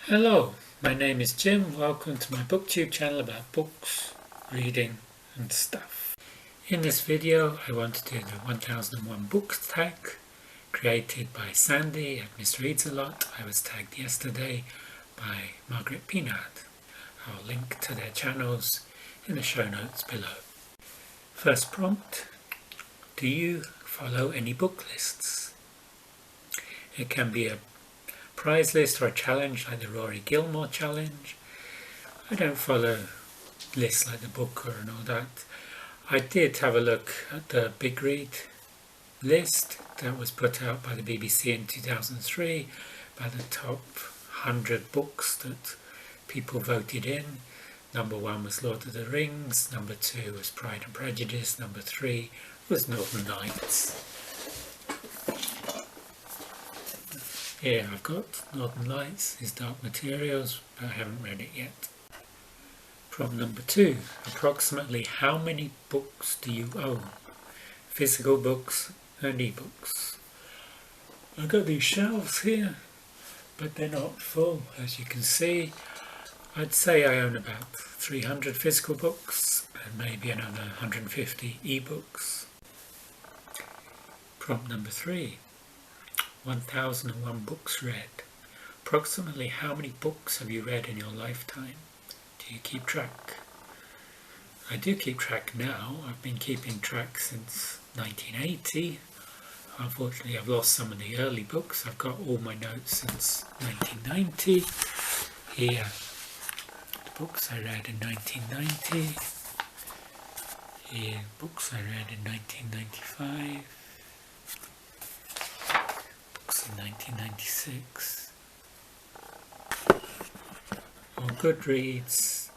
Hello, my name is Jim. Welcome to my booktube channel about books, reading and stuff. In this video I want to do the 1001 books tag created by Sandy at Miss Reads a Lot. I was tagged yesterday by Margaret Pinard. I'll link to their channels in the show notes below. First prompt: do you follow any book lists? It can be a prize list or a challenge like the Rory Gilmore challenge. I don't follow lists like the Booker and all that. I did have a look at the Big Read list that was put out by the BBC in 2003 by the top 100 books that people voted in. Number 1 was Lord of the Rings, number 2 was Pride and Prejudice, number 3 was Northern Nights. Here I've got Northern Lights, is Dark Materials, but I haven't read it yet. Problem number 2. Approximately how many books do you own? Physical books and ebooks. I've got these shelves here, but they're not full, as you can see. I'd say I own about 300 physical books and maybe another 150 ebooks. Prompt number 3. 1001 books read. Approximately how many books have you read in your lifetime? Do you keep track? I do keep track now. I've been keeping track since 1980. Unfortunately, I've lost some of the early books. I've got all my notes since 1990. Here, the books I read in 1990. Here, books I read in 1995. In 1996. On Goodreads,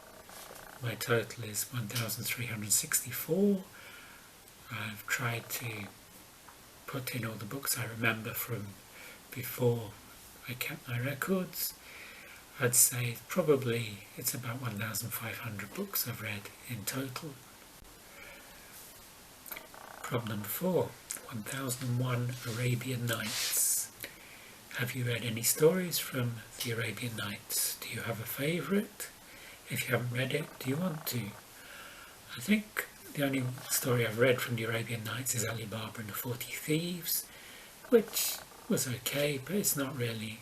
my total is 1,364. I've tried to put in all the books I remember from before I kept my records. I'd say probably it's about 1,500 books I've read in total. Problem number 4. 1001 Arabian Nights. Have you read any stories from the Arabian Nights? Do you have a favourite? If you haven't read it, do you want to? I think the only story I've read from the Arabian Nights is Ali Baba and the 40 Thieves, which was okay, but it's not really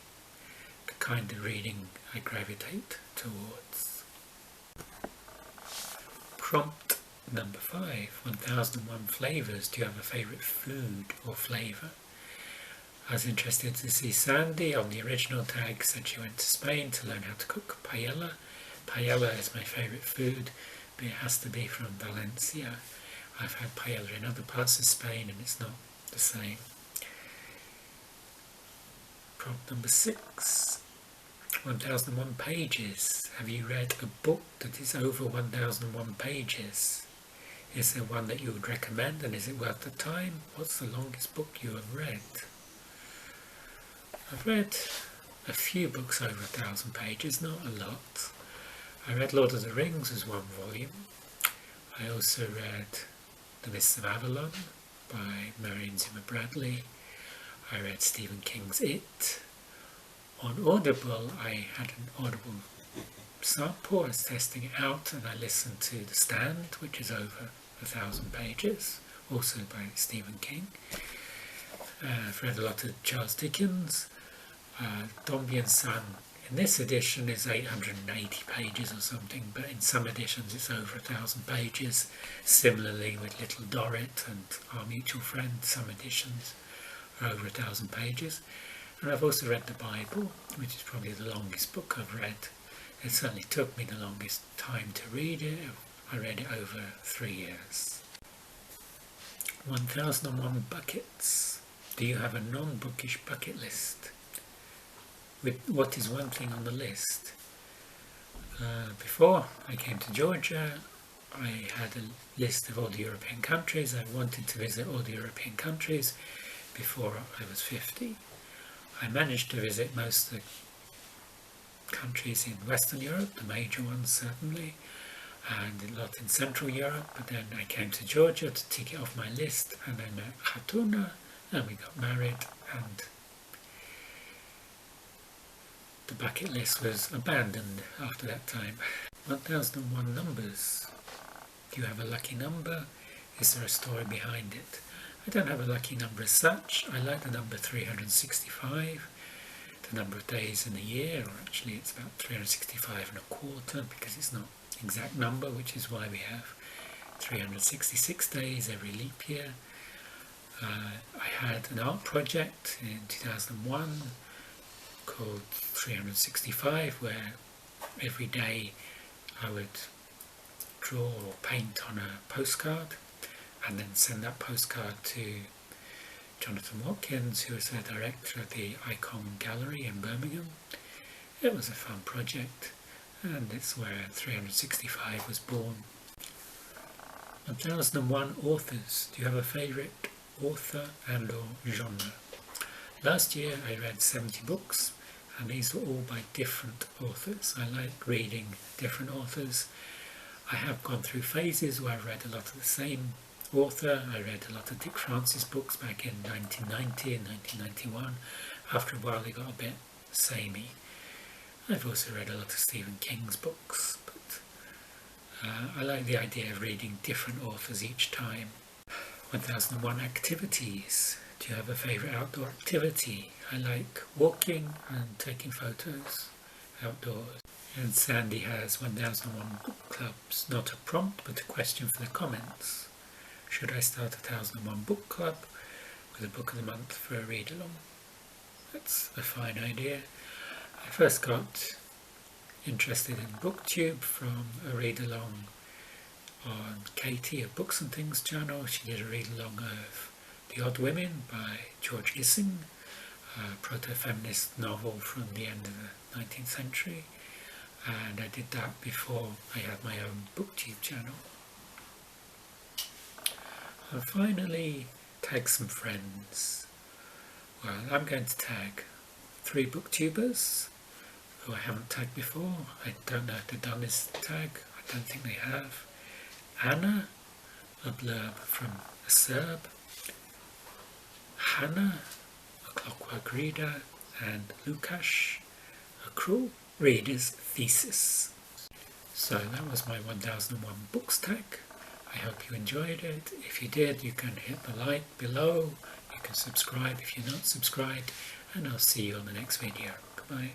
the kind of reading I gravitate towards. Prompt number 5. 1001 Flavours. Do you have a favourite food or flavour? I was interested to see Sandy on the original tag said she went to Spain to learn how to cook paella. Paella is my favourite food, but it has to be from Valencia. I've had paella in other parts of Spain and it's not the same. Prompt number 6. 1001 pages. Have you read a book that is over 1001 pages? Is there one that you would recommend, and is it worth the time? What's the longest book you have read? I've read a few books over 1,000 pages, not a lot. I read Lord of the Rings as 1 volume. I also read The Mists of Avalon by Marion Zimmer Bradley. I read Stephen King's It. On Audible, I had an Audible sample. I was testing it out and I listened to The Stand, which is over 1,000 pages, also by Stephen King. I've read a lot of Charles Dickens. Dombey and Son in this edition is 880 pages or something, but in some editions it's over 1,000 pages. Similarly with Little Dorrit and Our Mutual Friend, some editions are over 1,000 pages. And I've also read the Bible, which is probably the longest book I've read. It certainly took me the longest time to read it. I read it over 3 years. 1001 buckets. Do you have a non-bookish bucket list? With what is one thing on the list? Before I came to Georgia, I had a list of all the European countries. I wanted to visit all the European countries before I was 50. I managed to visit most of the countries in Western Europe, the major ones certainly, and a lot in Central Europe, but then I came to Georgia to tick it off my list, and I met Khatuna, and we got married, and the bucket list was abandoned after that time. 1001 numbers. Do you have a lucky number? Is there a story behind it? I don't have a lucky number as such. I like the number 365, the number of days in a year, or actually it's about 365 and a quarter because it's not an exact number, which is why we have 366 days every leap year. I had an art project in 2001 called 365, where every day I would draw or paint on a postcard and then send that postcard to Jonathan Watkins, who was the director of the Icon Gallery in Birmingham. It was a fun project, and it's where 365 was born. 1001 authors. Do you have a favourite author and or genre? Last year I read 70 books, and these were all by different authors. I like reading different authors. I have gone through phases where I read a lot of the same author. I read a lot of Dick Francis books back in 1990 and 1991. After a while they got a bit samey. I've also read a lot of Stephen King's books, but I like the idea of reading different authors each time. 1001 activities. Do you have a favourite outdoor activity? I like walking and taking photos outdoors. And Sandy has 1001 book clubs. Not a prompt, but a question for the comments. Should I start a 1001 book club with a book of the month for a read-along? That's a fine idea. I first got interested in booktube from a read-along on Katie of Books and Things channel. She did a read-along of The Odd Women by George Gissing, a proto-feminist novel from the end of the 19th century. And I did that before I had my own booktube channel. And finally, tag some friends. Well, I'm going to tag 3 booktubers who I haven't tagged before. I don't know if they've done this tag. I don't think they have. Anna, a blurb from a Serb. Hannah, a clockwork reader. And Lukasz, a cruel reader's thesis. So that was my 1001 books tag. I hope you enjoyed it. If you did, you can hit the like below. You can subscribe if you're not subscribed. And I'll see you on the next video. Goodbye.